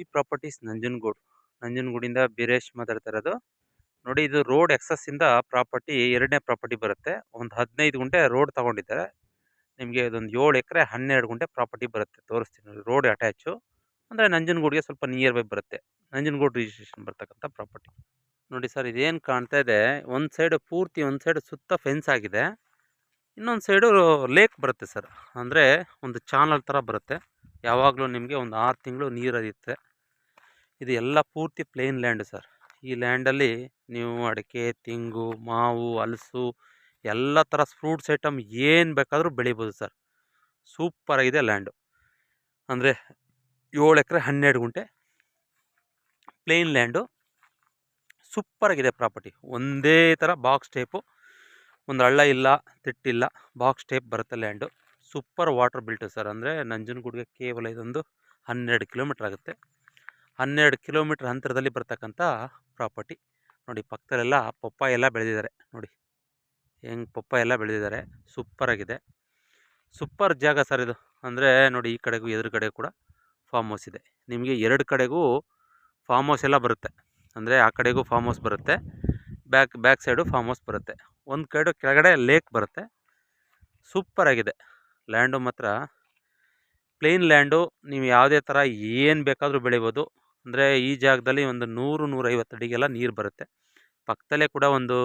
ಜ್ಯೋತಿ properties ನಂಜನಗೂಡಿಂದ Beeresh ಮಾತಾಡ್ತಾ ಇರೋದು. ನೋಡಿ, ಇದು ರೋಡ್ ಎಕ್ಸಸ್ ಇಂದ ಪ್ರಾಪರ್ಟಿ, ಎರಡನೇ ಪ್ರಾಪರ್ಟಿ ಬರುತ್ತೆ. ಒಂದು 15 ಗುಂಟೆ ರೋಡ್ ತಗೊಂಡಿದ್ದಾರೆ. ನಿಮಗೆ ಇದೊಂದು 7 ಎಕರೆ 12 ಗುಂಟೆ ಪ್ರಾಪರ್ಟಿ ಬರುತ್ತೆ. ತೋರಿಸ್ತೀನಿ ನೋಡಿ. ರೋಡ್ ಅಟ್ಯಾಚು ಅಂದರೆ ನಂಜನಗೂಡಿಗೆ ಸ್ವಲ್ಪ ನಿಯರ್ ಬೈ ಬರುತ್ತೆ. ನಂಜನಗೂಡು ರಿಜಿಸ್ಟ್ರೇಷನ್ ಬರ್ತಕ್ಕಂಥ ಪ್ರಾಪರ್ಟಿ. ನೋಡಿ ಸರ್, ಇದೇನು ಕಾಣ್ತಾ ಇದೆ, ಒಂದು ಸೈಡ್ ಪೂರ್ತಿ, ಒಂದು ಸೈಡ್ ಸುತ್ತ ಫೆನ್ಸ್ ಆಗಿದೆ, ಇನ್ನೊಂದು ಸೈಡು ಲೇಕ್ ಬರುತ್ತೆ ಸರ್. ಅಂದರೆ ಒಂದು ಚಾನಲ್ ಥರ ಬರುತ್ತೆ. ಯಾವಾಗಲೂ ನಿಮಗೆ ಒಂದು 6 ತಿಂಗಳು ನೀರು ಹರಿಯುತ್ತೆ. ಇದು ಎಲ್ಲ ಪೂರ್ತಿ ಪ್ಲೇನ್ ಲ್ಯಾಂಡ್ ಸರ್. ಈ ಲ್ಯಾಂಡಲ್ಲಿ ನೀವು ಅಡಿಕೆ, ತೆಂಗು, ಮಾವು, ಹಲಸು ಎಲ್ಲ ಥರ ಫ್ರೂಟ್ಸ್ ಐಟಮ್ ಏನು ಬೇಕಾದರೂ ಬೆಳಿಬೋದು ಸರ್. ಸೂಪರಾಗಿದೆ ಲ್ಯಾಂಡು. ಅಂದರೆ 7 ಎಕರೆ 12 ಗುಂಟೆ ಪ್ಲೇನ್ ಲ್ಯಾಂಡು. ಸೂಪರಾಗಿದೆ ಪ್ರಾಪರ್ಟಿ. ಒಂದೇ ಥರ ಬಾಕ್ಸ್ ಟೈಪು, ಒಂದು ಹಳ್ಳ ಇಲ್ಲ, ತಿಟ್ಟಿಲ್ಲ, ಬಾಕ್ಸ್ ಟೈಪ್ ಬರುತ್ತೆ land. Super water built sir. ಅಂದರೆ ನಂಜನಗೂಡಿಗೆ ಕೇವಲ ಇದೊಂದು 12 ಕಿಲೋಮೀಟ್ರ್ ಆಗುತ್ತೆ. 12 ಕಿಲೋಮೀಟ್ರ್ ಅಂತರದಲ್ಲಿ ಬರ್ತಕ್ಕಂಥ ಪ್ರಾಪರ್ಟಿ. ನೋಡಿ, ಪಕ್ಕದಲ್ಲೆಲ್ಲ ಪಪ್ಪಾಯ ಎಲ್ಲ ಬೆಳೆದಿದ್ದಾರೆ. ನೋಡಿ ಹೆಂಗೆ ಪಪ್ಪಾಯ ಎಲ್ಲ ಬೆಳೆದಿದ್ದಾರೆ. ಸೂಪರಾಗಿದೆ. ಸೂಪರ್ ಜಾಗ ಸರ್ ಇದು. ಅಂದರೆ ನೋಡಿ, ಈ ಕಡೆಗೂ ಎದುರುಗಡೆ ಕೂಡ ಫಾರ್ಮ್ ಹೌಸ್ ಇದೆ. ನಿಮಗೆ 2 ಕಡೆಗೂ ಫಾರ್ಮ್ ಹೌಸ್ ಎಲ್ಲ ಬರುತ್ತೆ. ಅಂದರೆ ಆ ಕಡೆಗೂ ಫಾರ್ಮ್ ಹೌಸ್ ಬರುತ್ತೆ, ಬ್ಯಾಕ್ ಸೈಡು ಫಾರ್ಮ್ ಹೌಸ್ ಬರುತ್ತೆ. ಒಂದು ಕಡೆ ಕೆಳಗಡೆ ಲೇಕ್ ಬರುತ್ತೆ. ಸೂಪರಾಗಿದೆ ಲ್ಯಾಂಡು ಮಾತ್ರ. Plain land. ನೀವು ಯಾವುದೇ ಥರ ಏನು ಬೇಕಾದರೂ ಬೆಳಿಬೋದು. ಅಂದರೆ ಈ ಜಾಗದಲ್ಲಿ ಒಂದು 100-150 ಅಡಿಗೆಲ್ಲ ನೀರು ಬರುತ್ತೆ. ಪಕ್ಕದಲ್ಲೇ ಕೂಡ ಒಂದು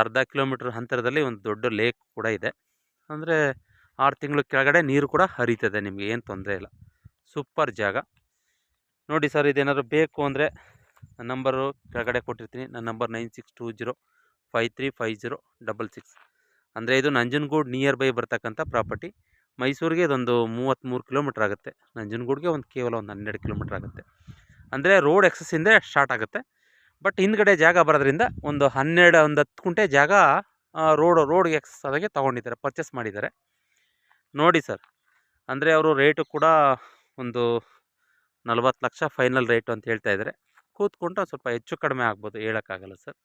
ಅರ್ಧ ಕಿಲೋಮೀಟ್ರ್ ಅಂತರದಲ್ಲಿ ಒಂದು ದೊಡ್ಡ ಲೇಕ್ ಕೂಡ ಇದೆ. ಅಂದರೆ 6 ತಿಂಗಳು ಕೆಳಗಡೆ ನೀರು ಕೂಡ ಹರಿತದೆ. ನಿಮಗೆ ಏನು ತೊಂದರೆ ಇಲ್ಲ. ಸೂಪರ್ ಜಾಗ. ನೋಡಿ ಸರ್, ಇದೇನಾದರೂ ಬೇಕು ಅಂದರೆ ನನ್ನ ನಂಬರು ಕೆಳಗಡೆ ಕೊಟ್ಟಿರ್ತೀನಿ. ನನ್ನ ನಂಬರ್ 9620535066. ಅಂದರೆ ಇದು ನಂಜನಗೂಡು ನಿಯರ್ ಬೈ ಬರ್ತಕ್ಕಂಥ ಪ್ರಾಪರ್ಟಿ. ಮೈಸೂರಿಗೆ ಇದೊಂದು 33 ಕಿಲೋಮೀಟ್ರ್ ಆಗುತ್ತೆ. ನಂಜನಗೂಡಿಗೆ ಕೇವಲ ಒಂದು 12 ಕಿಲೋಮೀಟ್ರ್ ಆಗುತ್ತೆ. ಅಂದರೆ ರೋಡ್ ಎಕ್ಸಸ್ಸಿಂದ ಸ್ಟಾರ್ಟ್ ಆಗುತ್ತೆ. ಬಟ್ ಹಿಂದ್ಗಡೆ ಜಾಗ ಬರೋದ್ರಿಂದ ಒಂದು 10 ಗುಂಟೆ ಜಾಗ ರೋಡ್ಗೆ ಎಕ್ಸಸ್ ಆದಾಗೆ ತೊಗೊಂಡಿದ್ದಾರೆ, ಪರ್ಚೇಸ್ ಮಾಡಿದ್ದಾರೆ. ನೋಡಿ ಸರ್, ಅಂದರೆ ಅವರು ರೇಟು ಕೂಡ ಒಂದು 40 ಲಕ್ಷ ಫೈನಲ್ ರೇಟು ಅಂತ ಹೇಳ್ತಾ ಇದ್ದಾರೆ. ಕೂತ್ಕೊಂಡ್ರೆ ಸ್ವಲ್ಪ ಹೆಚ್ಚು ಕಡಿಮೆ ಆಗ್ಬೋದು, ಹೇಳೋಕ್ಕಾಗಲ್ಲ sir.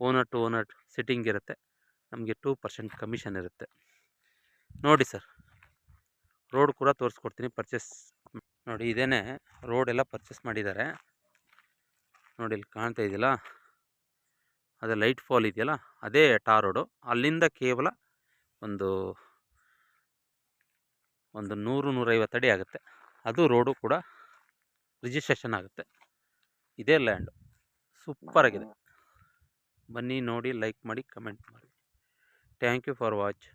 Owner to owner sitting ಇರುತ್ತೆ. ನಮಗೆ 2% ಕಮಿಷನ್ ಇರುತ್ತೆ. ನೋಡಿ ಸರ್, ರೋಡ್ ಕೂಡ ತೋರಿಸ್ಕೊಡ್ತೀನಿ. ಪರ್ಚೇಸ್ ನೋಡಿ, ಇದೇನೇ ರೋಡ್ ಎಲ್ಲ ಪರ್ಚೇಸ್ ಮಾಡಿದ್ದಾರೆ. ನೋಡಿ, ಇಲ್ಲಿ ಕಾಣ್ತಾ ಇದೆಯಲ್ಲ, ಅದೇ ಲೈಟ್ ಫಾಲ್ ಇದೆಯಲ್ಲ, ಅದೇ ಟಾರ್ ರೋಡು. ಅಲ್ಲಿಂದ ಕೇವಲ ಒಂದು 100-150 ಅಡಿ ಆಗುತ್ತೆ. ಅದು ರೋಡು ಕೂಡ ರಿಜಿಸ್ಟ್ರೇಷನ್ ಆಗುತ್ತೆ. ಇದೇ ಲ್ಯಾಂಡು. ಸೂಪರಾಗಿದೆ. ಬನ್ನಿ ನೋಡಿ, ಲೈಕ್ ಮಾಡಿ, ಕಮೆಂಟ್ ಮಾಡಿ. Thank you for watch.